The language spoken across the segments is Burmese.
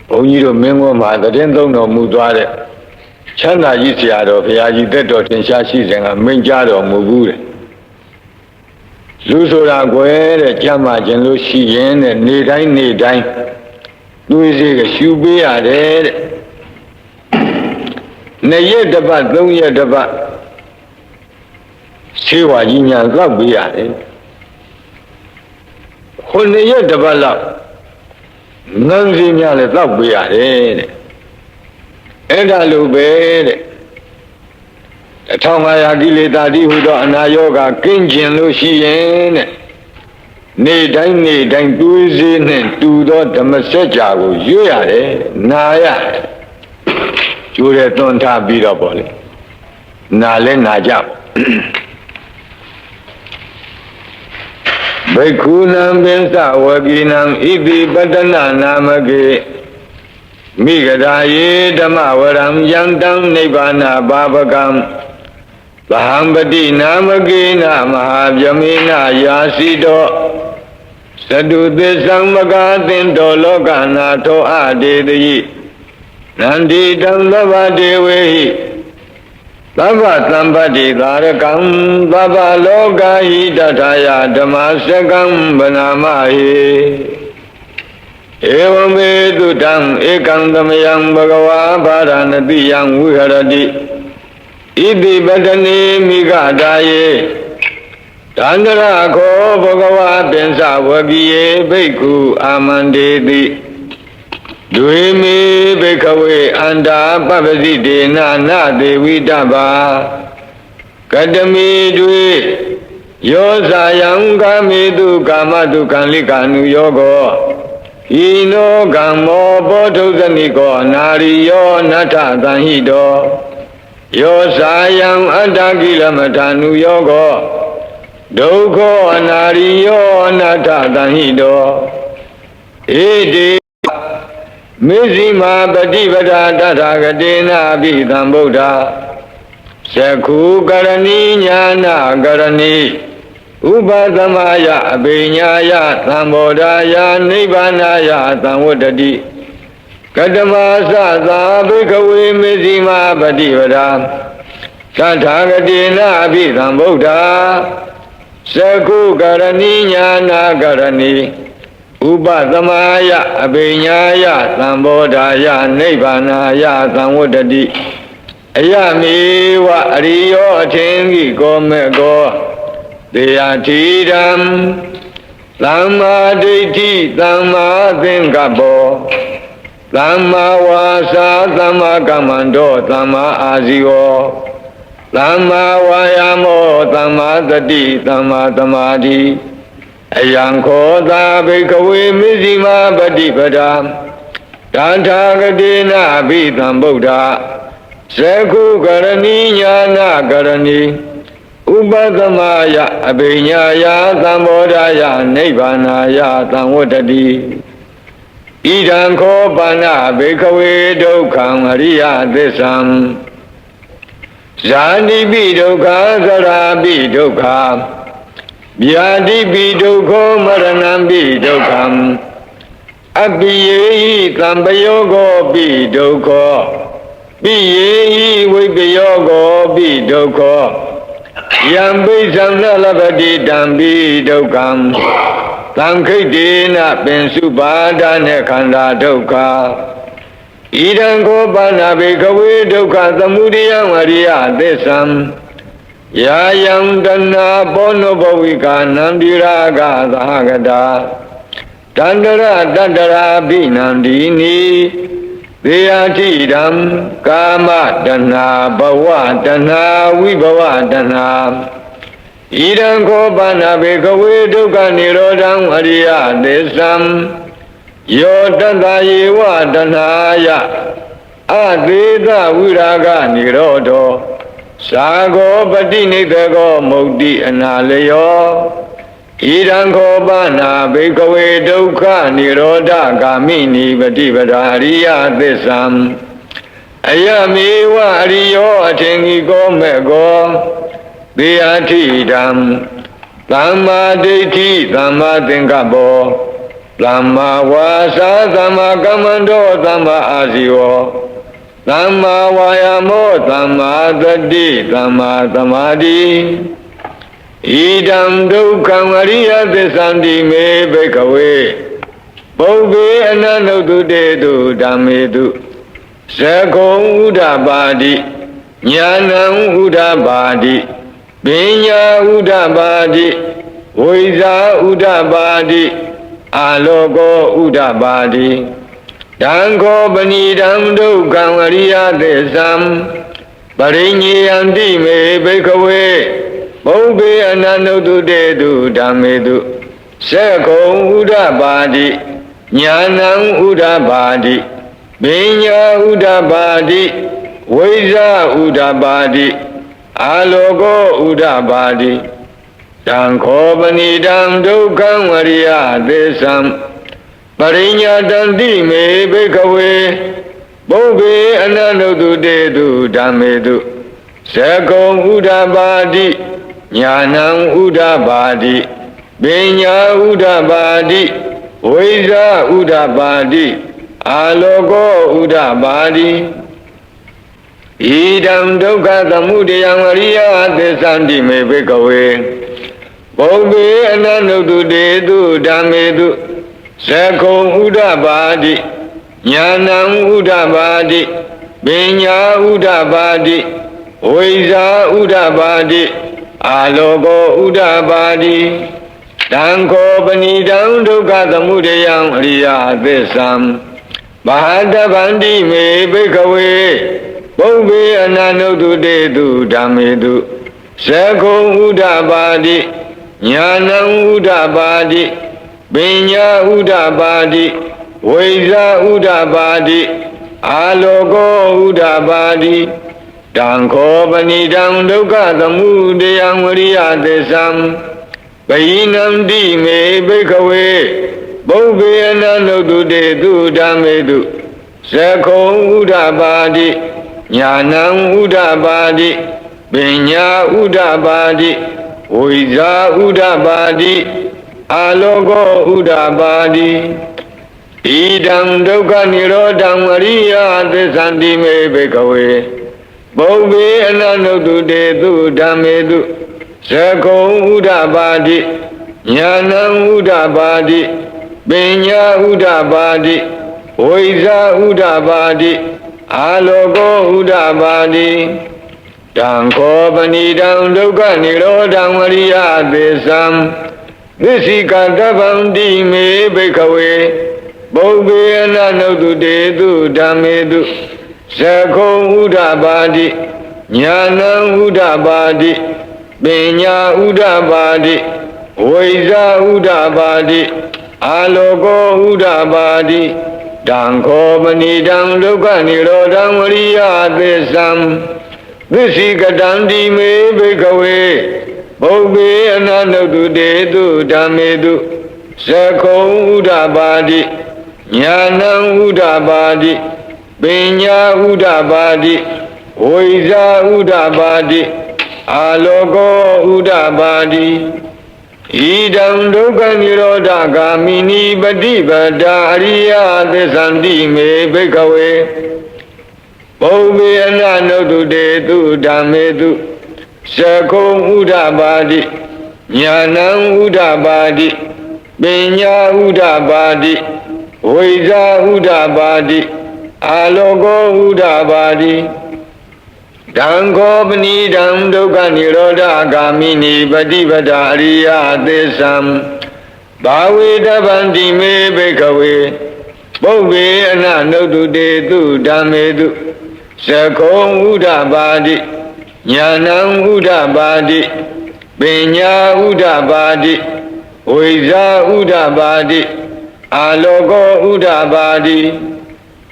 ဘုန်းကြီးတို့မင်းကွန်းမှာတည်င်းသုံးတော်မူသွားတဲ့ချမ်းသာကြီးဆရာတော်ဘုရားကြီးတက်တော်ထင်ရှားရှိစဉ်ကမိန့်ကြားတော်မူဘူးတဲ့လူဆိုတာကွယ်တဲ့ကြမ်းမှခြင်းလို့ရှိရင်တဲ့နေတိုင်းသွေးစေးကရှူပေးရတယ်တဲ့2 ရက်တစ်ပတ်3 ရက်တစ်ပတ်ဆေးဝါးကြီးညာသောက်ပေးရတယ်9 ရက်တစ်ပတ်လောက်ငန်းစီများလည်းသောက်ပေးရတယ်တဲ့အဲ့ဒါလိုပဲတဲ့1500ကိလေသာတိဟူသောအနာရောဂါကင်းကျင်လို့ရှိရင်တဲ့နေတိုင်းသွေးစေးနဲ့တူသောဓမ္မစကြာကိုရွတ်ရတယ်နာရတယ်ကျိုးတဲ့သွန်ထားပြီးတော့ပေါ့လေနာလဲနာကြဘိက္ခုနံပင်စဝကိနံဣတိပတ္တနာနာမကေမိဂဒာယေဓမ္မဝရံယံတံနိဗ္ဗာနပါပကံဗဟံပတိနာမကေနမဟာဗြဟ္မေနယာစီတောသတုသစ္ဆံမကာသင်္တောလောကနာထောအတေတိနန္တိတံသဗ္ဗဒေဝေဟိသဗ္ဗသံပတ္တိသာရကံသဗ္ဗလောကဟိတထာယဓမ္မစကံဗနာမဟိဧဝမေတုတံဧကံသမယံဘဂဝါဗာရဏတိယံဝိဟရတိဣတိပတ္တနေမိဂဒါယေတန္တရာခောဘဂဝါပင်စဝကိယေဘိက္ခုအာမန္တေတိဒွေမေဘိက္ခဝေအန္တာပပ္ပစိတေနနာဒေဝိတဗ္ဗာကတမိဒွေယောဇာယံကာမေတုကာမတုကံလိကာနုယောကောဤနောကမ္မောဘောဓုဇနိကောနာရိယောနထသံဟိတောယောဇာယံအတ္တကိလမထာနုယောကောဒုက္ခောအနာရိယောအနတ္ထသံဟိတောဧတေမေဇိမာပฏิပဒာတထာဂတေနာပိသံဗုဒ္ဓသက္ခုကရဏီညာနာကရဏီဥပသမယအဘိညာယသံဘောဓာယနိဗ္ဗာနာယသံဝတ္တတိကတမသသာဘိကဝေမေဇိမာပฏิပဒာတထာဂတေနာပိသံဗုဒ္ဓသက္ခုကရဏီညာနာကရဏီဥပသမယအဘိညာယသံဘောဓာယနိဗ္ဗာနာယသံဝတ္တတိအယမေဝအရိယောအထင်ကြီးကောမေကောတေယတိရံသမ္မာဒိဋ္ဌိသမ္မာသင်္ကပ္ပောသမ္မာဝါစာသမ္မာကမ္မန္တောသမ္မာအာဇီဝောသမ္မာဝါယာမောသမ္မာသတိသမ္မာသမာဓိအယံခောသာဘိကဝေမေဇိမာပฏิပဒာတထာဂတေနာဘိသံဗုဒ္ဓသက္ခုကရဏီညာနာကရဏီဥပသမယအဘိညာယသံဘောဓာယနိဗ္ဗာနာယသံဝတ္တတိဣဒံခောပါဏဘိကဝေဒုက္ခံအရိယသစ္ဆံဇာတိပိဒုက္ခသရာပိဒုက္ခဗျာတိပိဒုက္ခမရဏံပိဒုက္ခံအပိယေဟိသံပယောဂောပိဒုက္ခပိယေဟိဝိပယောဂောပိဒုက္ခယံပိသံနလပတိတံပိဒုက္ခံသံခိတေနပင်စုပါဒနဲ့ခန္ဓာဒုက္ခဣဒံခောပါဏဘိကဝေဒုက္ခသမုဒယံအရိယသစ္ဆံယာယံတဏဘောနဘဝိကာနန္တိရာဂသဟဂတာတန္တရတတ္တရာဘိနန္ဒီနိသေယတိဓမ္မကာမတဏဘဝတဏဝိဘဝတဏဣဒံခောပါဏဘိကဝေဒုက္ခនិရောဓံအရိယသစ္ဆံယောတတ္တယေဝတဏယအသေးသဝိရာဂនិရောဓောသာဂောပတိနိဗ္ဗေကောမုတ်တိအနာလယောဣဒံခောပါဏဘိကဝေဒုက္ခនិရောဓဂာမိနိပฏิပဒာအရိယသစ္ဆံအယမေဝအရိယောအထင်ကြီးကောမေကောသေယထိတံသမ္မာဒိဋ္ဌိသမ္မာသင်္ကပ္ပော သမ္မာဝါစာသမ္မာကမ္မန္တောသမ္မာအာဇီဝသမ္မာဝါယာမောသမ္မာသတိသမ္မာသမာဓိဣဒံဒုက္ခံအရိယသစ္ဆန္တိမေဘိကဝေပုဗ္ဗေအနန္တုတုတေတုဓမ္မေတုသကုံဥဒ္ဓပါတိညာဏံဥဒ္ဓပါတိပညာဥဒ္ဓပါတိဝိဇာဥဒ္ဓပါတိအာလောကောဥဒ္ဓပါတိတံခောပဏိတံဒုက္ခံအရိယသစ္ဆံပရိညေယံတိမေဘိကဝေပုဗ္ဗေအနန္တုတုတေတုဓမ္မေတုသကုံဥဒ္ဓပါတိညာဏံဥဒ္ဓပါတိပညာဥဒ္ဓပါတိဝိဇာဥဒ္ဓပါတိအာလောကောဥဒ္ဓပါတိတံခောပဏိတံဒုက္ခံဝရိယသစ္ဆံပရိညာတံတိမေဘိကဝေပုဗ္ဗေအနန္တုတုတေတုဓမ္မေတုသကုံဥဒ္ဓပါတိညာဏံဥဒ္ဓပါတိပညာဥဒ္ဓပါတိဝိဇာဥဒ္ဓပါတိအာလောကောဥဒ္ဓပါတိဣဒံဒုက္ခသမုဒယံအရိယသစ္ဆန္တိမေဘိကဝေပုဗ္ဗေအနန္တုတုတေတုဓမ္မေတုသကုံဥဒ္ဓပါတိညာဏံဥဒ္ဓပါတိပညာဥဒ္ဓပါတိဝိဇာဥဒ္ဓပါတိအာလောကောဥဒ္ဓပါတိတံခောပဏိတံဒုက္ခသမုဒယံအရိယသစ္ဆံဘာတဗန္တိမေဘိကဝေပုဗ္ဗေအနန္တုတုတေတုဓမ္မေတုသကုံဥဒ္ဓပါတိညာဏံဥဒ္ဓပါတိပညာဥဒ္ဓပါတိဝိဇာဥဒ္ဓပါတိအာလောကောဥဒ္ဓပါတိတံခောပဏိတံဒုက္ခသမုဒယံဝရိယသစ္ဆံပယိနံတိမေဘိကဝေပုဗ္ဗေအနန္တုတုတေတုဓမ္မေတုသကုံဥဒ္ဓပါတိညာဏံဥဒ္ဓပါတိပညာဥဒ္ဓပါတိဝိဇာဥဒ္ဓပါတိအာလောကောဥဒ္ဓပါတိဣဒံဒုက္ခនិရောဓံအရိယသစ္ဆန္တိမေဘိကဝေပုဗ္ဗေအနန္တုတုတေတုဓမ္မေတုသကုံဥဒ္ဓပါတိညာဏံဥဒ္ဓပါတိပညာဥဒ္ဓပါတိဝိဇာဥဒ္ဓပါတိအာလောကောဥဒ္ဓပါတိတံခောပဏိတံဒုက္ခនិရောဓံအရိယသစ္ဆံသစ္စိကတဗန္တိမေဘိကဝေပုဗ္ဗေအနန္တုတုတေတုဓမ္မေတုသကုံဥဒ္ဓပါတိညာဏံဥဒ္ဓပါတိပညာဥဒ္ဓပါတိဝိဇာဥဒ္ဓပါတိအာလောကောဥဒ္ဓပါတိတံခောပဏိတံဒုက္ခនិရောဓံအရိယသစ္ဆံသစ္စိကတံတိမေဘိကဝေပုဗ္ဗေအနန္တုတုတေတုဓမ္မေတုသကုံဥဒ္ဓပါတိညာဏံဥဒ္ဓပါတိပညာဥဒ္ဓပါတိဝိဇာဥဒ္ဓပါတိအာလောကောဥဒ္ဓပါတိဣဒံဒုက္ခនិရောဓဂာမိနိပฏิပဒါအရိယသစ္ဆန္တိမေဘိကဝေပုဗ္ဗေအနန္တုတုတေတုဓမ္မေတုသကုံဥဒ္ဓပါတိညာဏံဥဒ္ဓပါတိပညာဥဒ္ဓပါတိဝိဇာဥဒ္ဓပါတိအာလောကောဥဒ္ဓပါတိတံခောပဏိတံဒုက္ခនិရောဓဂာမိနိပฏิပဒါအရိယသစ္ဆံဘာဝေတဗန္တိမေဘိကဝေပုဗ္ဗေအနန္တုတုတေတုဓမ္မေတုသကုံဥဒ္ဓပါတိညာဏံဥဒ္ဓပါတိပညာဥဒ္ဓပါတိဝိဇာဥဒ္ဓပါတိအာလောကောဥဒ္ဓပါတိ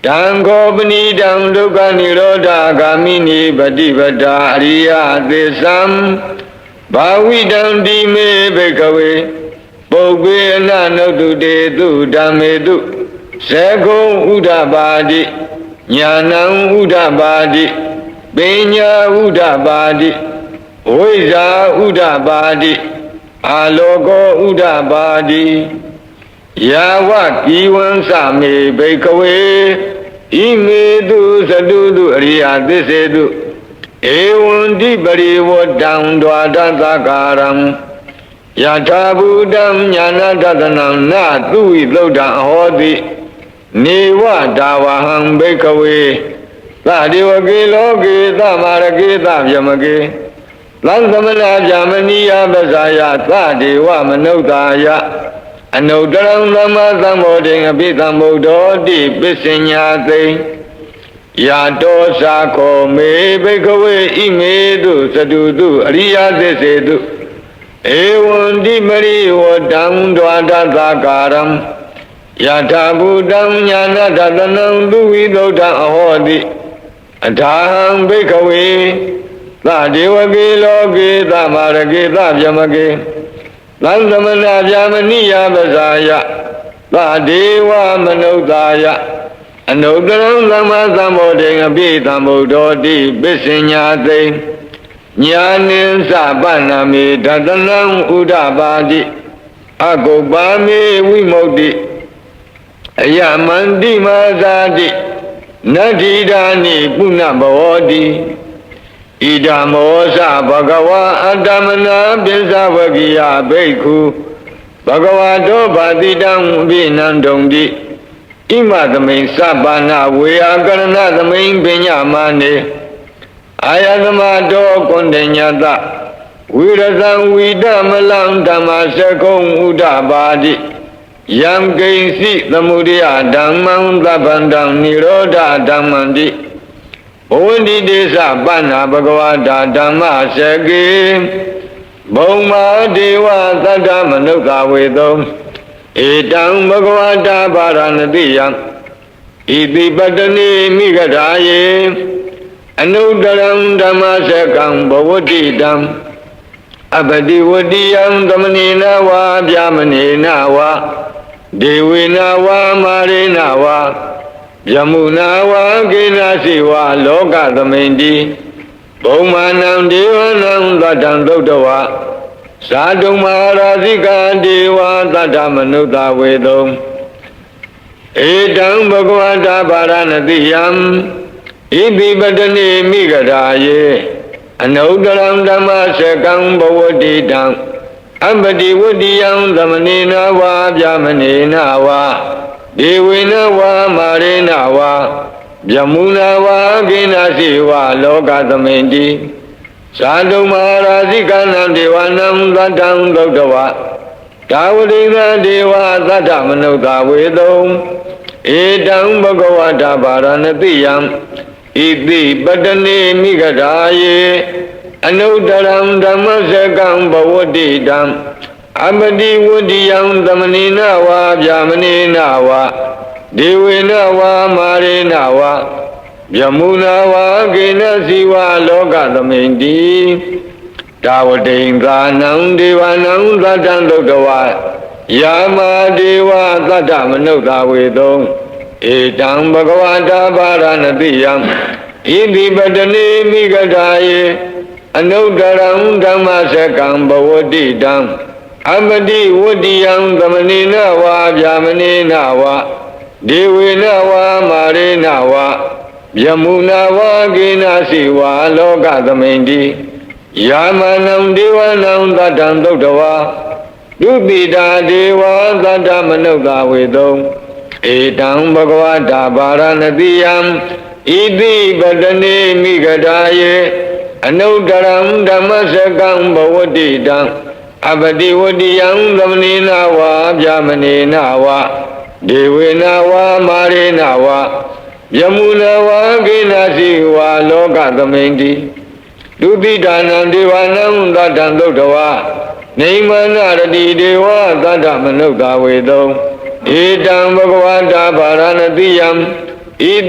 တံခောပဏိတံဒုက္ခនិရောဓဂာမိနိပฏิပဒါအရိယသစ္ဆံဘာဝိတံတိမေဘိကဝေပုဗ္ဗေအနန္တုတုတေတုဓမ္မေတုသကုံဥဒ္ဓပါတိညာဏံဥဒ္ဓပါတိပညာဥဒ္ဓပါတိဝိဇာဥဒ္ဓပါတိအာလောကောဥဒ္ဓပါတိဣ ယာဝကိဝံစမေဘိကဝေဣမေတုသတုတုအရိယသစ္စေတုဧဝံတိပရိဝတ္တံဒွါဒသကာရံယထာဘူတံညာနာတတနံနသုဝိသုဒ္ဓံအဟောတိနေဝဒါဝဟံဘိကဝေသဒေဝကေလောကေသမာရကေသဗျမကေသံသမနာဗျာမဏိယပဇာယသဒေဝမနုဿာယအနုတရံသမ္မာသမ္ဗောဓိအပိသမ္ဗုဒ္ဓောတိပစ္စညာသိယာတောသာခောမေဘိကဝေဣမေတုသတုတုအရိယသစ္စေတုဧဝံတိမရိဝတံဒွါဒသကာရံယထာဘူတံညာနာတတနံသူဝိသုဒ္ဓံအဟောတိအထာဟံဘိကဝေသဒေဝကေလောကေသမာရကေသဗျမကေသံသမနာဗျာမဏိယပဇာယသဒေဝမနုဿာယအနုတရံသမ္မာသမ္ဗောဓိအပိသမ္ဗုဒ္ဓောတိပစ္စညာသိညာနိသပနာမေဒတနံဥဒ္ဓပါတိအကုပ္ပါမေဝိမု ക്തി အယမန္တိမာဇာတိနတ္ထိဒာနိပုဏ္ဏဘောတိဣဒံမောသဘဂဝါအတ္တမနာပိစ္ဆဝကိယဘိက္ခုဘဂဝါတောဘာတိတံအပိနန္တုံတိဣမသမိန်သဗ္ဗနာဝေယကရဏသမိန်ပညာမနေအာယသမတောကွန်တညတဝိရဇံဝိတမလံဓမ္မစကုံဥဒ္ဓပါတိယံကိဉ္စီသမုဒယဓမ္မံသဗ္ဗန္တံနိရောဓဓမ္မံတိဘဝန္တိတေသပဏ္ဏဘဂဝတာဓမ္မစကေဘုံမာဒေဝသတ္တမနုဿဝေသောဧတံဘဂဝတာပါရဏတိယံဣတိပတ္တနိမိဂရာယေအနုတရံဓမ္မစကံဘဝတိတံအပတိဝတိယံသမဏေနဝါဗျာမဏေနဝါဒေဝေနဝါမာရေနဝါယမုနာဝါကေနစီဝါလောကသမိန်တိဘုံမာနံဒေဝနံသတ္တံသုတ်တဝါဇာတုမဟာရာဇိကဒေဝသတ္တမနုဿဝေတုံဧတံဘဂဝတာပါရဏတိယံဣတိပတ္တနိမိဂရာယေအနုတရံဓမ္မစကံဘဝတိတံအပတိဝတိယံသမဏေနဝါဗျာမဏေနဝါဒေဝေနဝါမာရေနဝါယမုနာဝါကိနာစီဝါလောကသမိန်တိဇာတုမဟာရာဇိကနံဒေဝနံသတ္တံသုတ်တဝါဒါဝတိကဒေဝသတ္တမနုဿဝေတုံဧတံဘဂဝတာပါရဏတိယံဣတိပတ္တနိမိဂရာယေအနုတရံဓမ္မစကံဘဝတိတံအပတိဝတိယံသမဏေနဝါဗျာမဏေနဝါဒေဝေနဝါမာရေနဝါယမုနာဝါကေနစီဝါလောကသမိန်တိဒါဝတိံသာနံဒေဝနံသတ္တံသုတ်တဝါယာမဒေဝသတ္တမနုဿဝေတုံဧတံဘဂဝတာပါရဏတိယံဣတိပတ္တနိမိဂရာယေအနုတရံဓမ္မစကံဘဝတိတံအပတိဝတိယံသမဏေနဝါဗျာမဏေနဝါဒေဝေနဝါမာရေနဝါယမုနာဝါကေနစီဝါလောကသမိန်တိယာမနံဒေဝနံသတ္တံသုတ်တဝါဒုတိတာဒေဝသတ္တမနုဿဝေတုံဧတံဘဂဝတာပါရဏတိယံဣတိပတ္တနိမိဂရာယေအနုတရံဓမ္မစကံဘဝတိတံအပတိဝတိယံသမဏေနဝါဗျာမဏေနဝါဒေဝေနဝါမာရေနဝါယမုနာဝါကေနစီဝါလောကသမိန်တိဒုတိတာနံဒေဝနံသတ္တံသုတ်တဝါနေမနရတိဒေဝသတ္တမနုဿဝေတုံဧတံဘဂဝတာပါရဏတိယံဣ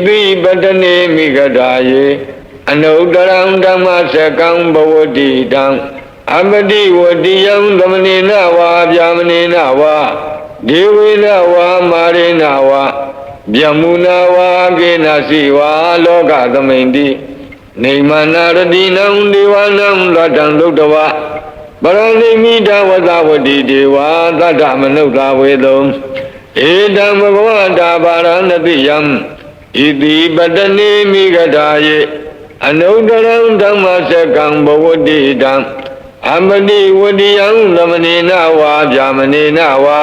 တိပတ္တနိမိဂရာယေအနုတရံဓမ္မစကံဘဝတိတံအပတိဝတိယံသမဏေနဝါဗျာမဏေနဝါဒေဝေနဝါမာရေနဝါယမုနာဝါကေနစီဝါလောကသမိန်တိနေမနာရတိနံဒေဝနံသတ္တံသုတ်တဝါပရဏိမိတဝသဝတိဒေဝသတ္တမနုဿဝေတုံ Edam Bhagavata Paranatiyam Iti Patani Migadaye Anudaram Dhammasakam Bhavadidam Amadi Vadiyam Lamanina Va Jamanina Va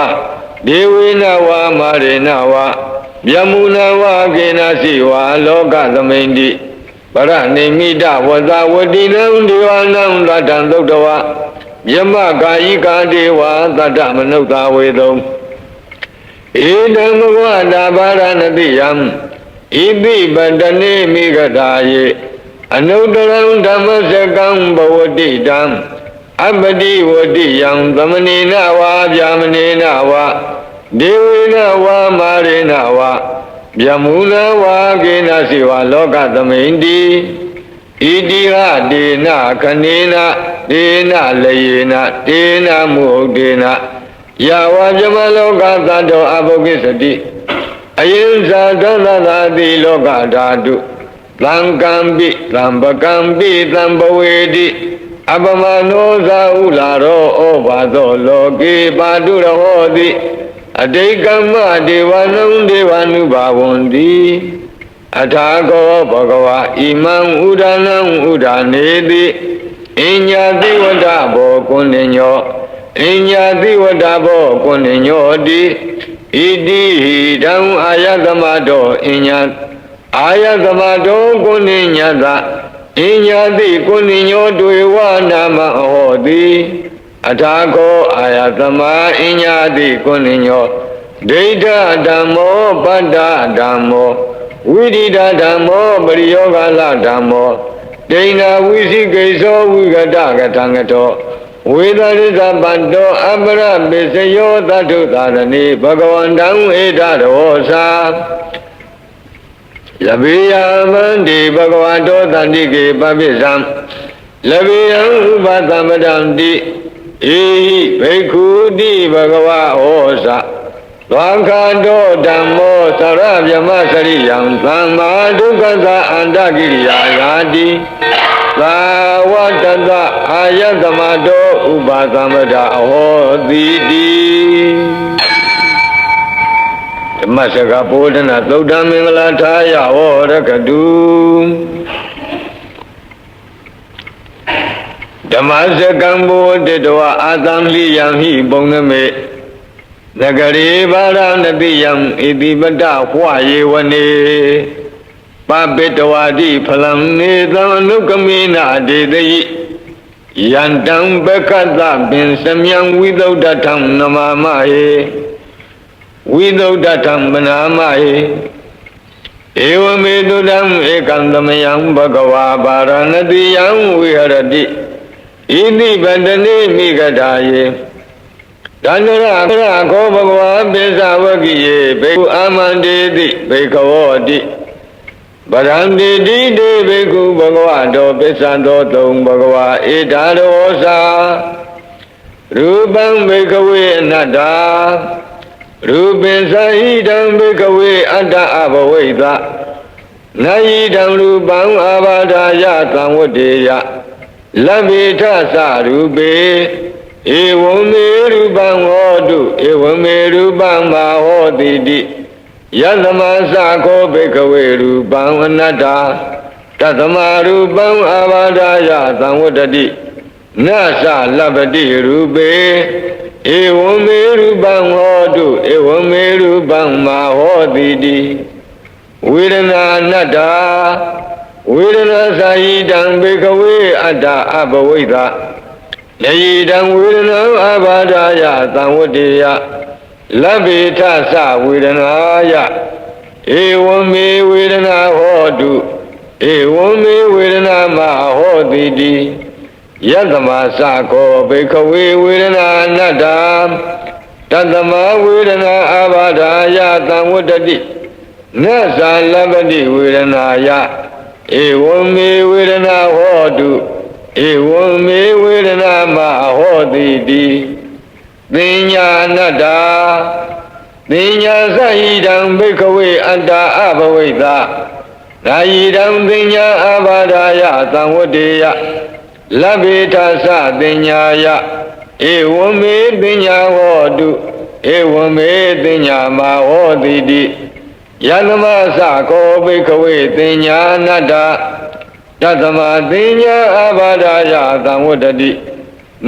Devina Va Marina Va Yamuna Va Genasi Va Loka Dhamindi Paranimita Vada Vadinam Divanam Latam Dodava Yama Kayika Deva Tadamanukta Vedam Edam Bhagavata Paranatiyam Iti Patani Migadaye Anudaram Dhammasakam Bhavadidam Abadi Vadiyam Dhamanina Va Jamanina Va Devina Va Marina Va Yamuna Va Genasi Va Loka Dhamindi Idiha Dena Kanina Dena Layena Dena Muhdena Yava Jamaloka Tato Abhokisati Ayinsa Dhanadadi Loka Dhatu Thankampi Thampakampi Thampavedi Abhamano Saularo Obhato Loki Padura Hodi Adekama Devanam Devanubhavundi Athako Bhagava Imam Udanam Udanedi Inyati Vadabo Kuninyo Inyati Vadabo Kuninyo Di Idi Hidam Ayatamato Inyat Ayatamato Kuninyata Inyati Kuninyo Duiwa Nama Hodi Athako Ayatama Inyati Kuninyo Deita Dhammo Pada Dhammo Vidita Dhammo Pariyogala Dhammo Dena Visikeso Vigata Gatangato Vedarita Panto Abra Bisayo Tatu Tarani Bhagavandam Eda Rosa Labiyam Mandi Bhagavato Tandike Papisam Labiyam Upatampadam Di Ehi Bhikkhu Di Bhagava Osa Dvakado Dhammo Sarabhyama Sariyam Dhamma Dukkata Andagiriya Yadi Savatata Ayatamato Upatampada Ahoditi Masaka Podana Thuddha Mingala Thaya Horakadu Dhammasakam Bodhidva Atamliyam Hi Bongame Nagari Paranatiyam Iti Pata Hwayevane Papitavadi Phalam Nedam Anukamena Dedayi Yantam Bekata Bin Samyam Vidaudatam Namamaye Vidaudatam Banamaye Evamedudam Ekandamayam Bhagava Paranatiyam Viharati Iti Patani Migadaye Dandara Ko Bhagava Besavakiye Bhikkhu Amandeti Bhikkhavoti Bharanditi De Bhikkhu Bhagavato Besanto Tung Bhagava Etarosa Rupam Bhikkhawe Anatta Rupin Sahidam Bhikkhawe Atta Abhavaita Nayidam Rupam Abhadaya Samvadeya Labhita Sarupe Evame Rupam Hodu Evame Rupam Mahoditi Yadhamasako Bhikkhawe Rupam Anatta Tathama Rupam Abhadaya Samvadati Nasa Labhati Rupe Evame Rupam Hodu Evame Rupam Mahoditi Vedana Anatta Vedana Sahidam Bhikkhawe Atta Abhavaita Nayidam Vedana Abhadaya Samvadeya Labhita Sa Vedanaya Evame Vedana Hodu Evame Vedana Mahoditi Yadhamasako Bhikkhawe Vedana Anatta Tathama Vedana Abhadaya Samvadati Nasa Labhati Vedanaya Evame Vedana Hodu Evame Vedana Mahoditi Dinya Anatta Dinya Sahidam Bhikkhawe Atta Abhavaita Nayidam Dinya Abhadaya Samvadeya Labhita Sa Dinyaya Evame Dinya Hodu ဧဝံမေတိညာမဟောတိတိယတမသကောဘိကဝေတိညာနတ္တတသမတိညာအဘာဒာယသံဝတ္တိ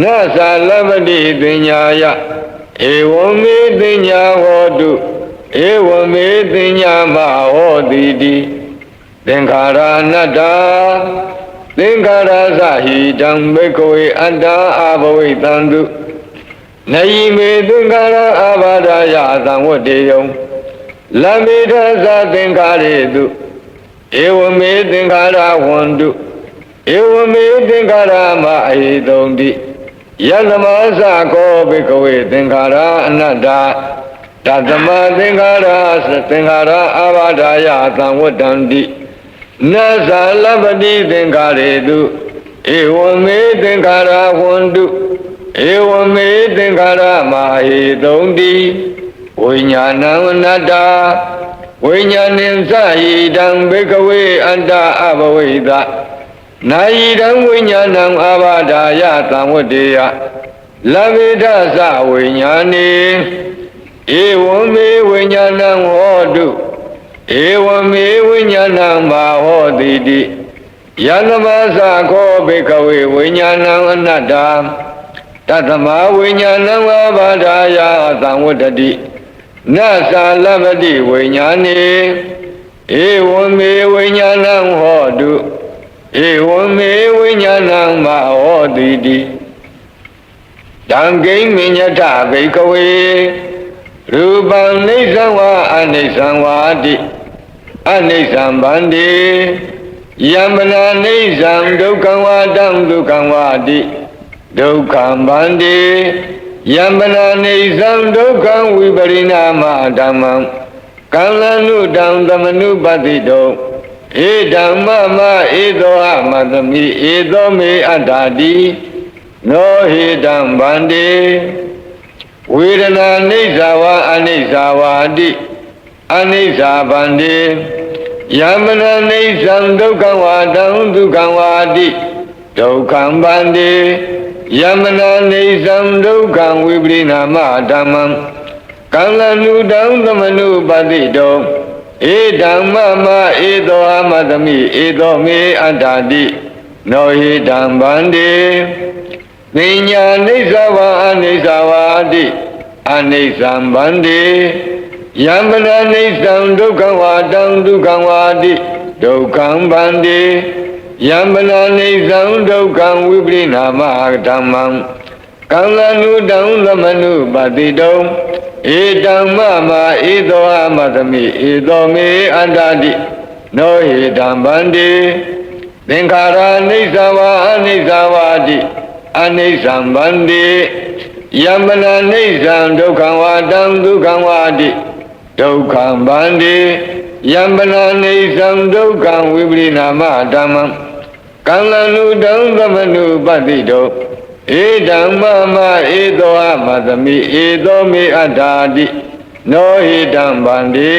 နသလပတိတိညာယဧဝံမေတိညာဟောတုဧဝံမေတိညာမဟောတိတိသင်္ခါရအနတ္တသင်္ခါရသဟိတံဘိကဝေအတ္တအဘဝိတံတုနယိမေသင်္ခါရအဘာဒာယသံဝတ္တေယံလမေထသသင်္ခါရေတုဧဝမေသင်္ခါရဝန္တုဧဝမေသင်္ခါရမအဟိတုံတိယသမသကောဘိကဝေသင်္ခါရအနတ္တတသမသင်္ခါရသင်္ခါရအဘာဒာယသံဝတ္တံတိနသလပတိသင်္ခါရေတုဧဝမေသင်္ခါရဝန္တုဧဝမေသင်္ခါရမဟိတုံတိဝိညာဏံအနတ္တဝိညာဏင်္စဟိတံဘိကဝေအတ္တအဘဝိတနာယိတံဝိညာဏံအဘာဒာယသံဝတ္တေယလဗေဒသဝိညာဏေဧဝံမေဝိညာဏံဟောတုဧဝံမေဝိညာဏံမာဟောတိတိယတမသခောဘိကဝေဝိညာဏံအနတ္တတသမဝိညာဏံအဘာဒာယသံဝတ္တိနသလပတိဝိညာဏေဧဝံမေဝိညာဏံဟောတုဧဝံမေဝိညာဏံမဟောတိတိတံဂိမညထဘိကဝေရူပံနိစ္စဝါအနိစ္စဝါတိအနိစ္စံဗန္တိယမနာနိစ္စံဒုက္ခဝါတံဒုက္ခဝါတိဒုက္ခံဗန္တိယမနာနိစ္စံဒုက္ခံဝိပရိနာမဓမ္မံကံလနုတံသမနုပတိတောဧဓမ္မမဧသောအမသမိဧသောမေအတ္တာတိနောဟိတံဗန္တိဝေဒနာနိစ္စဝါအနိစ္စဝါတိအနိစ္စဗန္တိယမနာနိစ္စံဒုက္ခဝါတံဒုက္ခဝါတိဒုက္ခံဗန္တိယမနာနိစ္စံဒုက္ခံဝိပရိနာမဓမ္မံကံလနုတံသမနုပတိတောဧဓမ္မမဧသောအမသမိဧသောမေအတ္တာတိနောဟိတံဗန္တိပညာနိစ္စဝါအနိစ္စဝါတိအနိစ္စံဗန္တိယမနာနိစ္စံဒုက္ခဝါတံဒုက္ခဝါတိဒုက္ခံဗန္တိယမနာနိစ္စံဒုက္ခံဝိပရိနာမဓမ္မံကံလနုတံသမနုပတိတောဧဓမ္မမဧသောအမသမိဧသောမေအတ္တာတိနောဟိတံဗန္တိသင်္ခါရနိစ္စဝါအနိစ္စဝါတိအနိစ္စံဗန္တိယမနာနိစ္စံဒုက္ခဝါတံဒုက္ခဝါတိဒုက္ခံဗန္တိယမနာနိစ္စံဒုက္ခံဝိပရိနာမဓမ္မံကံလနုတံသမနုပတိတောဧဓမ္မမဧသောအမသမိဧသောမေအတ္တာတိနောဟိတံဗန္တိ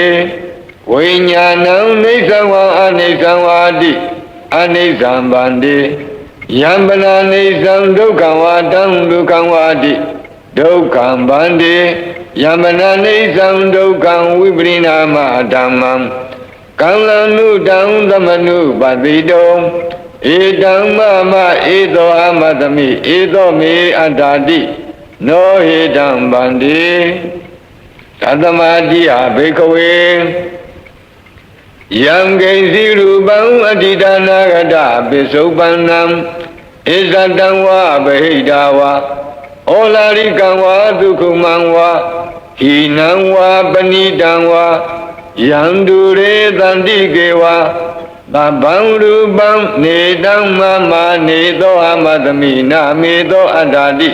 ဝိညာဏံနိစ္စဝါအနိစ္စဝါတိအနိစ္စံဗန္တိယမနာနိစ္စံဒုက္ခဝါတံဒုက္ခဝါတိဒုက္ခံဗန္တိယမနာနိစ္စံဒုက္ခံဝိပရိနာမဓမ္မံကံလနုတံသမနုပတိတောဧဓမ္မမဧသောအမသမိဧသောမေအတ္တာတိနောဟိတံဗန္တိသတ္တမတိယဘိကဝေယံဂိဉ္စီရူပံအတ္တိတနာဂတပိစုပ္ပန္နံဣဇတံဝဗဟိတာဝဩလာရိကံဝဒုက္ခမံဝဟိနံဝပဏိတံဝယံဒုရေတန္တိကေဝသဗ္ဗံရူပံနေတံမမနေသောအမသမိနာမေသောအတ္တာတိ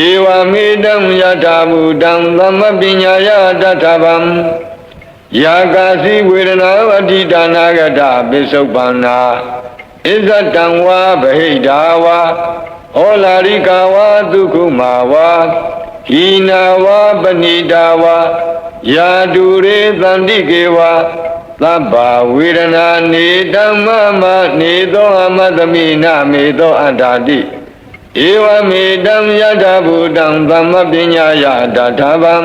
ဧဝမေတံယထာဘူတံသမပညာယတထဗံယာကာစီဝေဒနာအတ္တိတနာဂတပိစုပ္ပန္နာဣဇတံဝဗဟိတာဝဩလာရိကဝဒုက္ခမဝဟိနာဝပဏိတာဝယာတုရေသန္တိကေဝသဗ္ဗဝေဒနာနေဓမ္မမနေသောအမသမိနာမေသောအတ္တာတိ ဧဝမေတံယထာဘူတံသမ္မပညာယတထာဗံ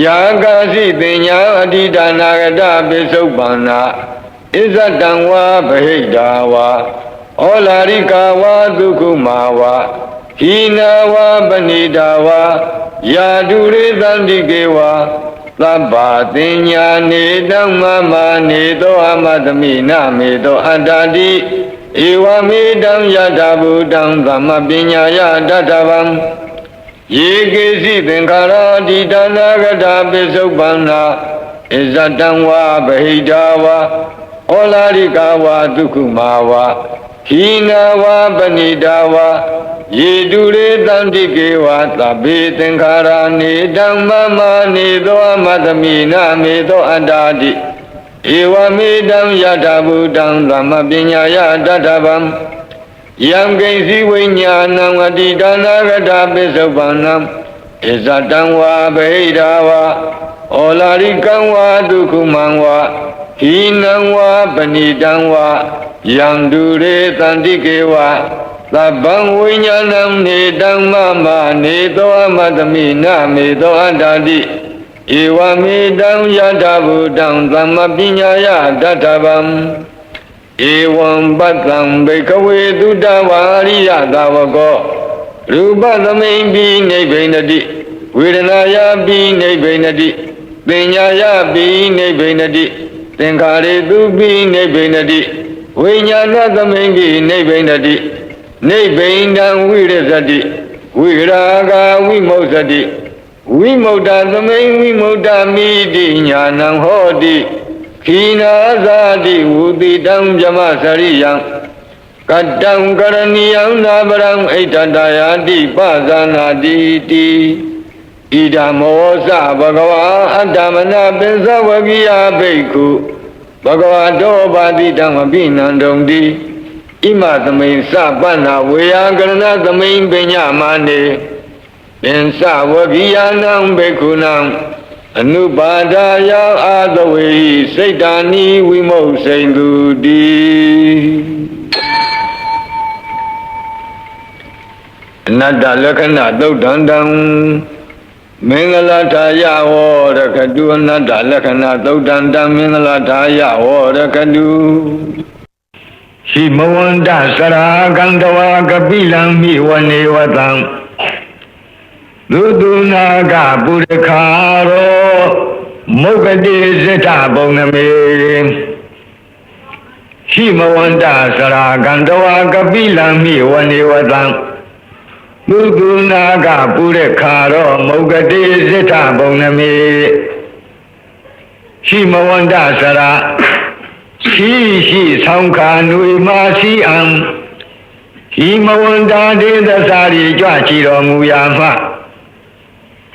ယာကာစီပညာအတိဒါနာဂတပိစုပ္ပန္နာဣဇတံဝါဗဟိတာဝါဩလာရိကာဝါဒုက္ခမာဝါဟိနာဝါပဏိတာဝါယာတုရေသန္တိကေဝါသဗ္ဗတင်ညာနေတံမမနေသောအမတမိနမေသောအတ္တတိဧဝမေတံယထာဘူတံသမ္မပညာယတတဗံယေကေစီသင်္ခါရတိဒါနာဂတပိစုပ္ပန္နာဣဇတံဝါဗဟိတာဝါဩလာရိကာဝါဒုက္ခမာဝါဟိနာဝါပဏိတာဝါယေတုရေတန္တိကေဝါသဗ္ဗေသင်္ခါရနေဓမ္မမနေသောအမတမိနမေသောအတ္တာတိဧဝမေတံယထာဘူတံသမ္မပညာယတတဗံယံကိဉ္စီဝိညာဏံအတိဒါနာဂတပိစုပ္ပန္နံဣဇတံဝါဗဟိတာဝါဩလာရိကံဝါဒုက္ခမံဝါဟိနံဝါပဏိတံဝါယံတုရေသန္တိကေဝါသဗ္ဗံဝိညာဏံနေတံမမနေသောအမတမိနမေသောအတ္တတိဧဝမေတံယထာဘူတံသမ္မပညာယတတဗံဧဝံပတ္တံဘိကဝေသုတဝါရိယသာဝကောရူပသမိန်ပိနိဗ္ဗိနတိဝေဒနာယပိနိဗ္ဗိနတိပညာယပိနိဗ္ဗိနတိသင်္ခါရေတုပိနိဗ္ဗိနတိဝိညာဏသမိန်ပိနိဗ္ဗိနတိနိဗ္ဗိန္ဒံဝိရဇတိဝိရာဂဝိမုစ္စတိဝိမု ddha သမိန်ဝိမု ddha မိတိညာဏံဟောတိခိနာဇာတိဝုတိတံဗြဟ္မစရိယံကတ္တံကရဏီယံနာပရံဣဋ္ဌတယာတိပဇာနာတိတိဣဒံမောစဘဂဝါအတ္တမနာပင်စဝဂိယဘိက္ခုဘဂဝါတောပါတိတံအပိနန္ဒံတိဣမသမိန်စပန္နာဝေယကရဏသမိန်ပညာမာနေပင်စဝဂိယနံဘိက္ခုနံအနုပါဒာယအာသဝေစိတ်တာနိဝိမုတ်စိန်သူတိအနတ္တလက္ခဏာသုတ်တံတံမင်္ဂလာထာယဝရကတုအနတ္တလက္ခဏာသုတ်တံတံမင်္ဂလာထာယဝရကတုဟိမဝန္တစရာကံတဝါကပိလံမိဝနေဝတံသုတုနာကပုရခာရောမုဂတိဇိတဘုံနမေဟိမဝန္တစရာကံတဝါကပိလံမိဝနေဝတံသုတုနာကပုရခာရောမုဂတိဇိတဘုံနမေဟိမဝန္တစရာရှိဆောင်ခာနွေမာစီအံဟိမဝန္တာဒေသစာရီကြွချီတော်မူရာမှ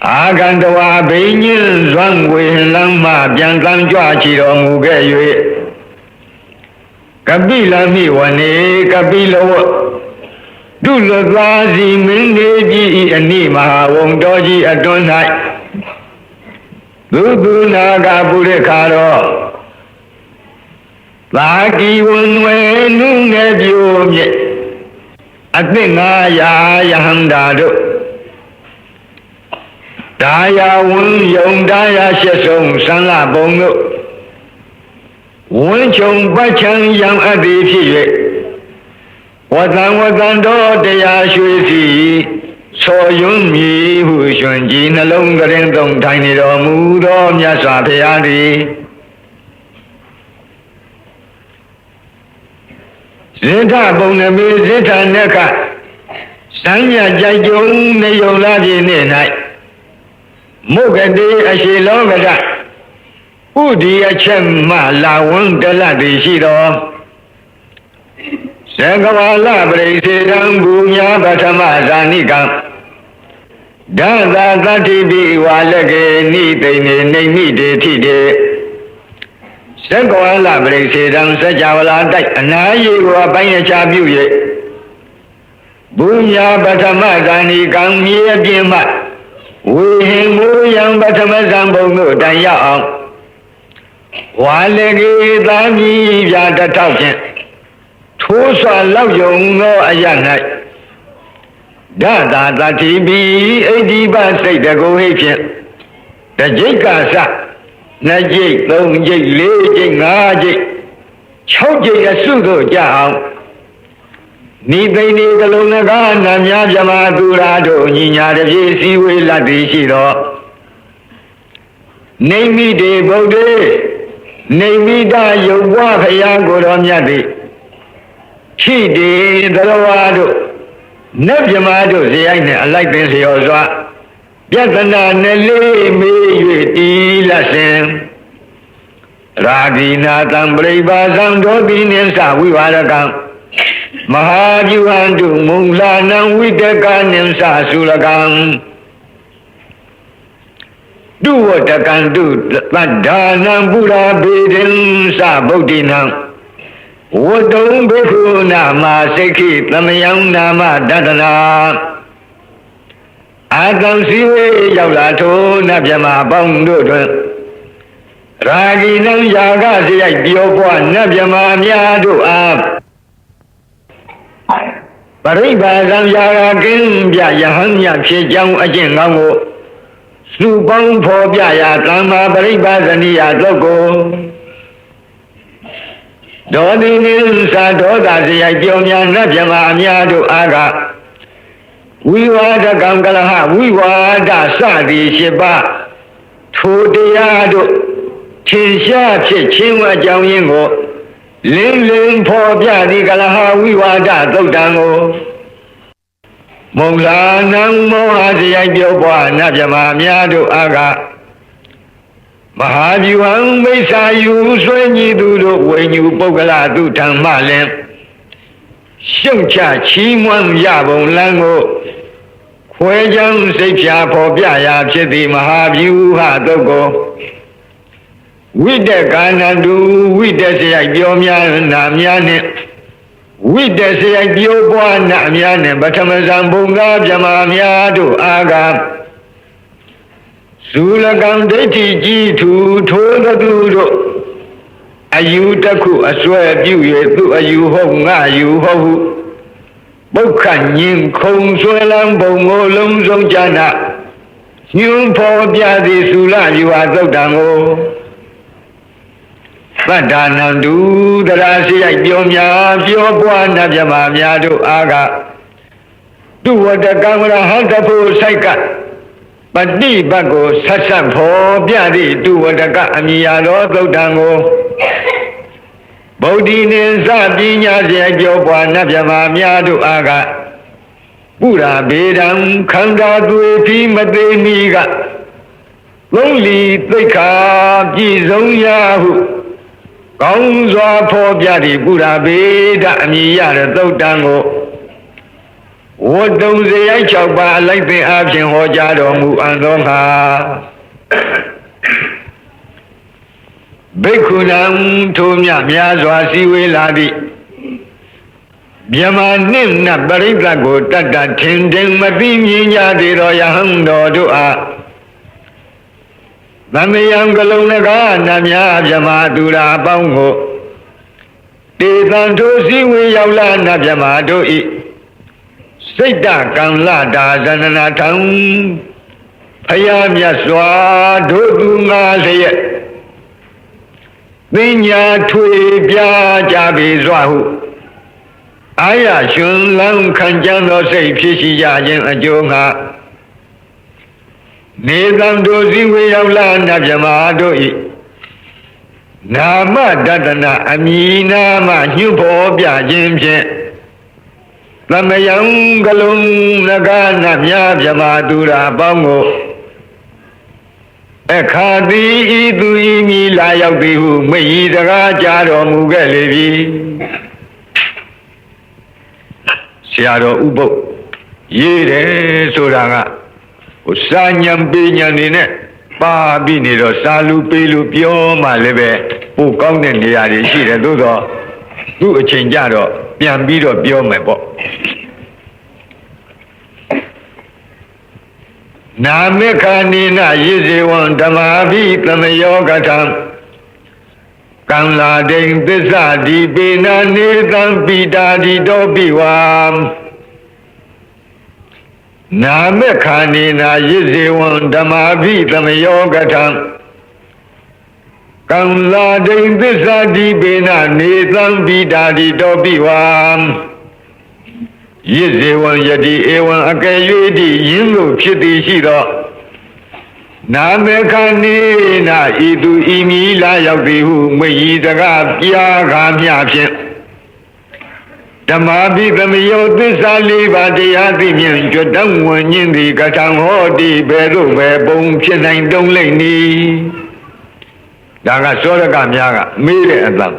အာဂန္တဝါဘိညင်းဇွမ်းဝေလမ်းမှပြန်ကံကြွချီတော်မူခဲ့၍ကပိလမိဝနေကပိလဝဒုလသာစီမင်းလေးကြီးဤအနိမဟာဝံတော်ကြီးအတွန်း၌သုတုနာကပုရိခါတော်သာကီဝန်ဝဲနုငယ်ပြိုမြဲ့အသင့်900ယဟန္တာတို့ဒါယာဝံယုံဒါယာရှစ်ဆုံးသံဃဘုံတို့ဝန်းချုံပတ်ချံယံအပ်သည်ဖြစ်၍ဝတံတော်တရားရွှေစီဆောယွန်းမီဟုရှင်ကြီးနှလုံးကရင်သုံးထိုင်နေတော်မူသောမြတ်စွာဘုရားသည်ဇိထဘုံနမေဇိထနက္ခစံညကြိုက်ကြုံနေယုံလာပြည့်နေ၌မုဂတိအရှိလောကတဥဒီအချက်မှလာဝန်းတလတ်ရှိတော်သံဃဝါလပရိစေတံဘူညာပထမဇာနိကံဒသသတ္တိပိဝါလကေနိသိနေနေမိတေထိတေသံဃဝါလပရိစေတံစัจ java လာတိုက်အနာယေကိုအပိုင်းအခြားပြု၍ဘူညာပထမဇာနိကံမြေအပြင်မှဝေဟင်မူယံပထမဇံဘုံတို့တိုင်ရအောင်ဝါလကေသာမီပြတထောက်ဖြင့်ထိုးစွာလောက်ယုံသောအရ၌ Data Tatibi, Ediba say the go agent. The Jikasa, Najik, Long Jik, Lejing, Ajik, Chojik, a Sudo Jao. Nibeni the Lunagan, Namyajama Durado, Nina, the JC will la Dishiro. Name me de Bode, name me da you walk a young good on Yadi. She did the Lawado. Nebjamado, the Aina, like this, Yosa. Yatana, Nelly, me, Lassen. Radina, Tambreva, Zandobin, and Sa, we are a gun. Mahajuandu, Mungana, with the gun and Sa, Sulagan. Do what I can do, but Dana, Buddha, Bidin, Sa, Bodinam. What don't be who Nama, Seki, Lamayang Nama, Dadana. I can see Yavlato, Nabjama, Bondo. Ragina Yaga, the Idiopo, Nabjama, Yadu up. Pariba, Yaga, Gimbia, Yahanya, Chijang, Ajengango. Subang Pobia, Tama, Pariba, Zania, Logo. Dodin Sadoda, the Idionia, Nabjama, Yadu Aga. We were the Gangalaha, we were the Sadi Shiba, Tudiado, Chinsha, Chinwa Jango, Ling Pobia, the Galaha, we were the Dodango. Mola Nang Moha, the Idioba, Nabjama, Yadu Aga. Mahajuan, Mesa, you when you do when you Bogala do Tamalem. Shungcha, Chimwan Yabon Lango. Wejang Secha Pobia, Chedi Mahavu Hadogo. With the Ganadu, with the Sayomia Namiane, with the Sayobua Namiane, Batamazambunga, Jamamiadu Aga. Sulagam Deti G2, Toga Dudo. Ayutaku, I swear you, you home, you home. Bokan yin kong suelang bongo long song jana. Yung po bia di sula you are so dango. Badanandu darasi ay biomya bio buana jamamya do aga. Do what the camera hunter po saika. But di bago sasan po bia di do what the kamiya do so dango. Bodinin Sabinya Jabwa Nabjama Miadu Aga Buddha Bedam Kanga Dwepi Mademiga Lonely Thika Jizong Yahu Gongzwa Pobjadi Buddha Beda Amiyada Dodango What don't they I chaba like the absent Hojado Mu Andonga Bekunam Tumya Miazwa Siwe Ladi Biamanin Nabarigago Tata Tending Mabimiya de Royaham Dodua Namayam Galonaga Namya Jamadura Bongo Desanto Siwe Yavla Nabjamado Sita Kamlada Zanana Town Payam Yaswa Dodunga Sayet Vinya Tui Bia Jabi Zwahu Aya Shun Lang Kanjano say Pishi Yajan Ajonga Nedam Dozi Wayavla Nabjamado Nama Dadana Amina Ma Yupo Bia Jimje Lamayang Galung Naga Namya Jamadura Bongo Ekadi Duimi Layabihu, Mayidaga Jaro Mugalevi Siaro Ubo Yere Suranga Usanyam Binyanine Babiniro Salu Pilu Pio Malebe Who come in the Arishi Dudo Do a changeado Piambiro Pio Mebo Namekanina Yiziwan Damavi Tamayogatam Kamla Ding Pisa Di Bina Nitam Pita Di Dobiwam နာမေခာနေနာရစ်စေဝံဓမ္မာပိသမယောကထံကံလာဒိန်သစ္စာတိပေနနေသံပိတာတိတောပိဝံရစ်စေဝံယတိဧဝံအကယ်၍တိယင်းလို့ဖြစ်သည်ရှိသောနာမေခာနေနာဤသူဤမီလာရောက်သည်ဟုမိဤစကားပြာကားမြဖြင့်ဓမ္မာပိသမယောသစ္စာလေးပါးတရားသိမြင်ကြွတံဝင်ညင်းသည်ကထံဟောတိဘယ်သို့ပဲပုံဖြစ်နိုင်တုံးလိမ့်နီဒါကစောရကများကမေးတဲ့အတန်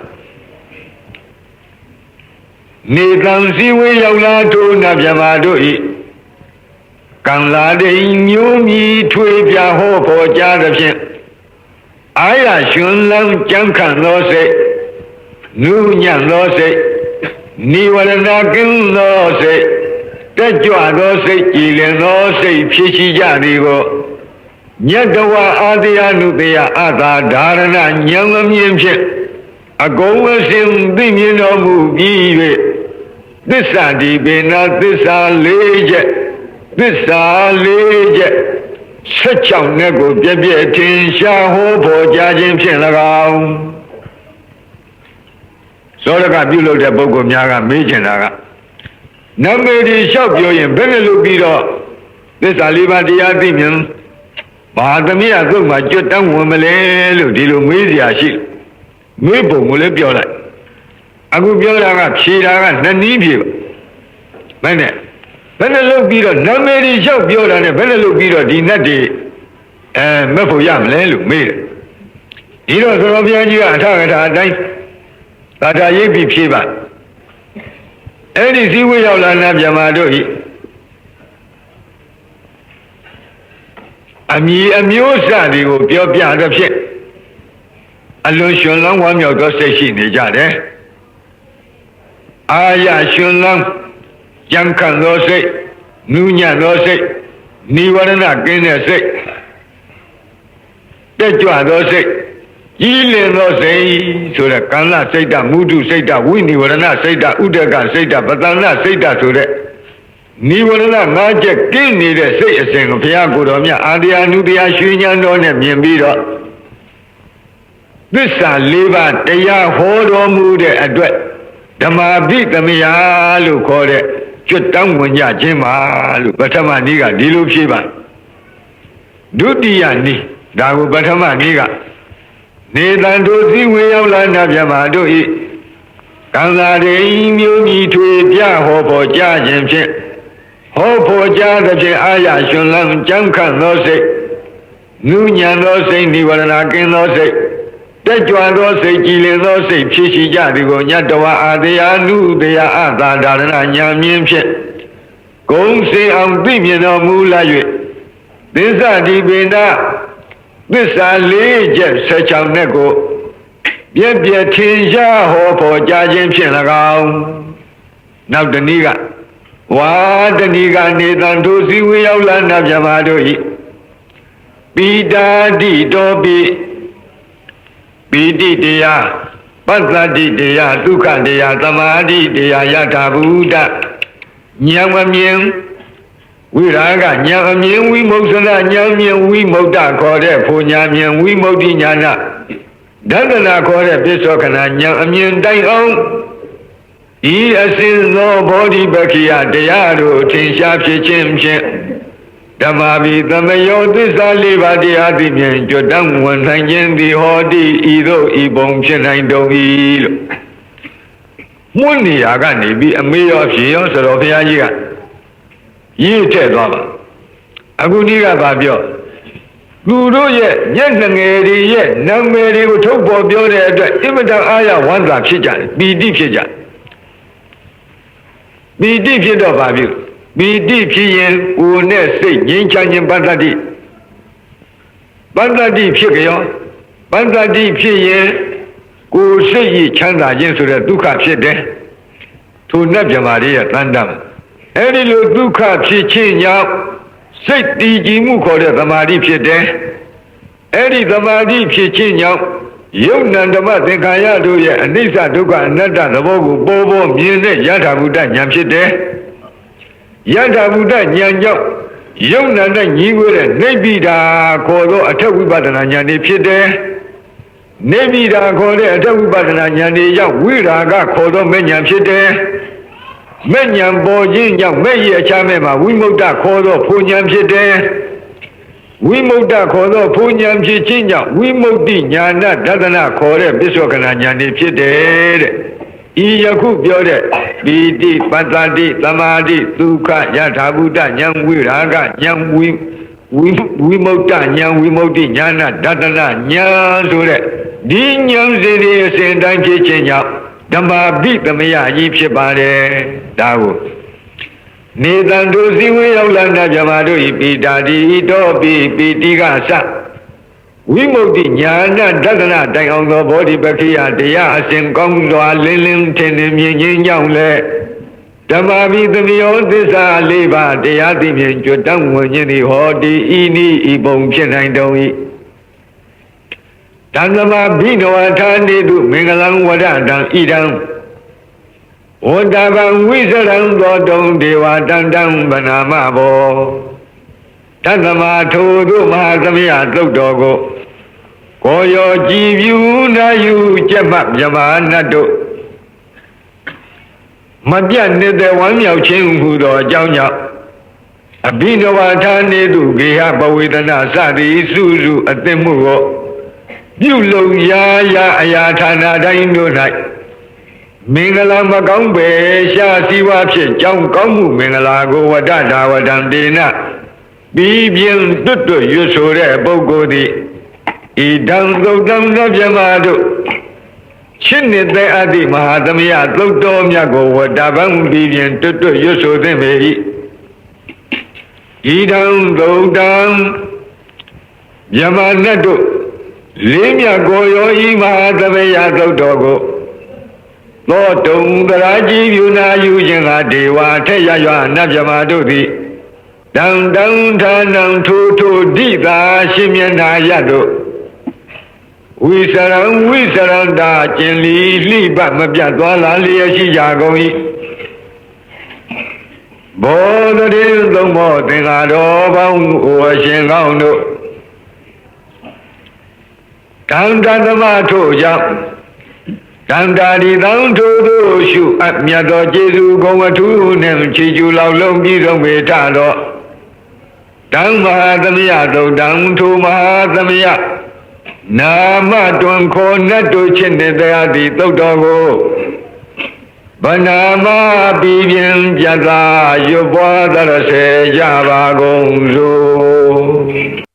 နေတံစီဝေရောက်လာထိုနဗျမတို့ဤကံလာတိမျိုးမြီထွေပြဟောပေါ်ကြသဖြင့်အာရရှင်လန်းကြံခံသောစိတ်နုညံ့သောစိတ်နိဝရဏကင်းသောစိတ်တက်ကြွသောစိတ်ကြည်လင်သောစိတ်ဖြစ်ရှိကြသည်ကိုညတဝအာသယနုတယအသာဓာရဏဉာဏ်အမြင်ဖြင့်အကုန်အစင်သိမြင်တော်မူပြီး၍သစ္စာဒီပေနာသစ္စာ၄ချက်သစ္စာ၄ချက်16နဲ့ကိုပြည့်ပြည့်ထင်ရှားဟောပေါ်ကြခြင်းဖြင့်၎င်းသောရကပြုလုပ်တဲ့ပုဂ္ဂိုလ်များကမေးချင်တာကနမေဒီလျှောက်ပြောရင်ဘယ်နဲ့လုပ်ပြီးတော့သစ္စာ၄ပါးတရားသိမြင်ဘာသမီးအသုတ်မှာကြွတန်းဝင်မလဲလို့ဒီလိုမေးစရာရှိမေးပုံကိုလည်းပြောလိုက်အခုပြောတာကဖြေတာကနှစ်နည်းဖြေပါဘယ်နဲ့လုပ်ပြီးတော့နမေဒီလျှောက်ပြောတာနဲ့ဘယ်နဲ့လုပ်ပြီးတော့ဒီနတ်တွေမက်ဖို့ရမလဲလို့မေးတယ်ဒီတော့သရောဘုရားကြီးကအထကထာအတိုင်းသာထာရိပ်ပြီးဖြေပါအဲ့ဒီစည်းဝေးရောက်လာနာဗျမတို့ဤအမည်အမျိုးအစားတွေကိုပြောပြသဖြင့်အလွန်ရှင်လန်းဝမ်းမြောက်သောစိတ်ရှိနေကြတယ်အာရရှင်လန်းကြံခံသောစိတ်နူးညံ့သောစိတ်နိဝရဏကင်းတဲ့စိတ်တက်ကြွသောစိတ်ကြီးလင်သောစိတ်ဆိုတဲ့ကံလစိတ်တမုဒုစိတ်တဝိနိဝရဏစိတ်တဥဒကစိတ်တပတန္နစိတ်တဆိုတဲ့နိဝရဏ၅ချက်ကင်းနေတဲ့စိတ်အစဉ်ကိုဘုရားကိုယ်တော်မြတ်အာတရားနုတရားရွှေဉာဏ်တော်နဲ့မြင်ပြီးတော့သစ္စာ၄ပါးတရားဟောတော်မူတဲ့အတွက်ဓမ္မာပိသမယလို့ခေါ်တဲ့ကျွတ်တောင်းဝင်ကြခြင်းပါလို့ပထမနည်းကဒီလိုဖြေပါဒုတိယနည်းဒါကိုပထမနည်းကနေတံတို့စည်းဝေရောက်လာနာဗျမတို့ဤကံသာရိမျိုးမြီထွေပြဟောပေါ်ကြခြင်းဖြင့်ဟောပေါ်ကြသဖြင့်အာရရှင်လန်းကြံခန့်သောစိတ်နုညံသောစိတ်နိဝရဏကင်းသောစိတ်တက်ကြွသောစိတ်ကြည်လင်သောစိတ်ဖြစ်ရှိကြသည်ကိုညတဝအာတရားနုတရားအသာဒါရဏညာမြင်ဖြင့်ဂုံစေအောင်သိမြင်တော်မူလာ၍သစ္စာဒီပေနာသစ္စာ၄ချက်16နဲ့ကိုပြည့်ပြည့်ထင်ရှားဟောပေါ်ကြခြင်းဖြင့်၎င်းနောက်တနည်းကဝါတဏီကနေတံတို့စည်းဝေးရောက်လာနာဗျမတို့ဤပိတာတိတောပိတိတရားပတ္တတိတရားဒုက္ခတရားသမာဓိတရားယထာဘုဒ္ဓဉာဏ်အမြင်ဝိရာဂဉာဏ်အမြင်ဝိမု ക്ത ဉာဏ်မြင်ဝိမု ക്ത ခေါ်တဲ့ဖို့ဉာဏ်မြင်ဝိမု ക്തി ဉာဏဒသနာခေါ်တဲ့ပိဿောခဏဉာဏ်အမြင်တိုင်အောင်ဤအစဉ်သောဘောဓိပက္ခိယတရားတို့ထင်ရှားဖြစ်ခြင်းဖြင့်ဓမ္မာပိသမယောသစ္စာ၄ပါးတရားသိမြင်ကြွတံဝင်နိုင်ခြင်းသည်ဟောတိဤသို့ဤပုံဖြစ်နိုင်တော်၏လို့မွန်းနေရာကနေပြီးအမေရောဖြေရောဆိုတော့ဘုရားကြီးကရေးထည့်သွားပါအခုဒီကဘာပြောသူတို့ရဲ့ညက်ငယ်တွေရဲ့နာမည်တွေကိုထုတ်ပေါ်ပြောတဲ့အတွက်အင်မတန်အားရဝမ်းသာဖြစ်ကြတယ်ပီတိဖြစ်ကြတယ်ပီတိဖြစ်တော့ဘာဖြစ်ပီတိဖြစ်ရင်ကိုယ်နဲ့စိတ်ငြိမ်းချမ်းခြင်းပတ္တတိဖြစ်ကြောပတ္တတိဖြစ်ရင်ကိုယ်စိတ်ကြီးချမ်းသာခြင်းဆိုတဲ့ဒုက္ခဖြစ်တယ်ထိုနတ်မြမာတွေရဲ့တန်တမ်းအဲ့ဒီလိုဒုက္ခဖြစ်ခြင်းကြောင့်စိတ်တည်ကြည်မှုခေါ်တဲ့သမာဓိဖြစ်တယ်အဲ့ဒီသမာဓိဖြစ်ခြင်းကြောင့်ယုတ်နံဓမ္မသင်္ခါရတို့ရဲ့အနိစ္စဒုက္ခအနတ္တသဘောကိုပေါ်ပေါ်မြင်တဲ့ယထာဘုဒ္ဓဉာဏ်ဖြစ်တယ်ယ ယထာဘုဒ္ဓဉာဏ်ကြောင့်ယုံနာနဲ့ညီဝဲတဲ့နိဗ္ဗိဒာခေါ်သောအထက်ဝိပဿနာဉာဏ်တွေဖြစ်တယ်နိဗ္ဗိဒာခေါ်တဲ့အထက်ဝိပဿနာဉာဏ်တွေရောက်ဝိရာဂခေါ်သောမဲ့ဉာဏ်ဖြစ်တယ်မဲ့ဉာဏ်ပေါ်ခြင်းကြောင့်မဲ့ရဲ့အခြားမဲ့မှာဝိမု ക്ത ခေါ်သောဖူဉာဏ်ဖြစ်တယ်ဝိမု ക്ത ခေါ်သောဖူဉာဏ်ဖြစ်ခြင်းကြောင့်ဝိမု ക്തി ဉာဏဒသနာခေါ်တဲ့ပစ္စောကနာဉာဏ်တွေဖြစ်တယ်တဲ့ဤယခုပြောတဲ့ပီတိပတ္တိသမာဓိဒုက္ခယထာဘုဒ္ဓဉာဏ်ဝိရာဂဉာဏ်ဝိမု ക്ത ဉာဏ်ဝိမု ക്തി ဉာဏဒသနာဉာဏ်ဆိုတဲ့ဒီဉာဏ်စီတွေအစဉ်တိုင်းဖြစ်ခြင်းကြောင့်ဓမ္မာပိသမယကြီးဖြစ်ပါတယ်ဒါကိုနေတံတို့စည်းဝေးရောက်လာတဲ့ဗြဟ္မာတို့ဤပိတာတိတောပိပိတိကသဝိမု ക്തി ဉာဏဒသနာတိုင်အောင်သောဘောဓိပက္ခိယတရားအစဉ်ကောင်းစွာလင်းလင်းထင်ထင်မြင်ခြင်းကြောင့်လည်းဓမ္မာပိသမယောသစ္စာ၄ပါးတရားသိမြင်ကြွတတ်ဝင်ခြင်းသည်ဟောဒီဤနိဤပုံဖြစ်နိုင်တော်၏ဓမ္မဘိနဝထာနေတုမင်္ဂလံဝဒတံဣဒံဝတ္တဗံဝိစရံသောတုံဒေဝတံတံဗနာမဘောတသမထိုတို့မဟာသမယသုတ်တော်ကိုကိုရောကြည်ပြူနာယူကျက်မှမြမနတ်တို့မပြတ်နေတဲ့ဝမ်းမြောက်ခြင်းဟူသောအကြောင်းကြောင့်အဘိနဝထာနေတုဂေဟပဝေဒနာစသည်စုစုအသင့်မှုကိုပြုလုပ်ရာအရာဌာနတိုင်းတို့၌မင်္ဂလာမကောင်းပဲရှားစီဝါဖြစ်ကြောင်းကောင်းမှုမင်္ဂလာကိုဝတ္တဒါဝတံဒေနပြီးပြင်းတွတ်တွတ်ရွဆိုတဲ့ပုဂ္ဂိုလ်သည်ဣဒံသုတ်တံသောဗြဟ္မာတို့ရှင်းနေတဲ့အာတိမဟာသမယသုတ်တော်မြတ်ကိုဝတ္တဗံပြီးပြင်းတွတ်တွတ်ရွဆိုသင့်ပေ၏ဣဒံသုတ်တံဗြဟ္မာနတ်တို့လေးမြတ်ကိုရောဤမဟာသမယသုတ်တော်ကိုသောတုံတရာကြီးပြုနာယူခြင်းကဒေဝထက်ရရွာနတ်ဗြဟ္မာတို့သည်တံတံဌာနံထိုထိုဒိသာရှင်မျက်နာရတို့ဝိစရံတာကျင်လီလှိပမပြတ်သွားလာလျက်ရှိကြကုန်၏ဘောဓရေသုံးမောသင်္ဃာတော်ပေါင်းဟိုအရှင်ကောင်းတို့တံတသမထို့ကြောင့်တံတာဒီတံထို့သို့ရှုအပ်မြတ်သောကျေးဇူးကုံအထူးနှင့်ချီးကျူးလောက်လုံးပြီးဆုံးပေထတော့တံမဟာသမယသုတ်တံထိုမဟာသမယနာမတွင်ခေါ်နတ်တို့ချစ်တဲ့တရားဒီသုတ်တော်ကိုဗနာမပြီးပြင်းပြသရွတ်ပွားသရစေကြပါကုန်စို့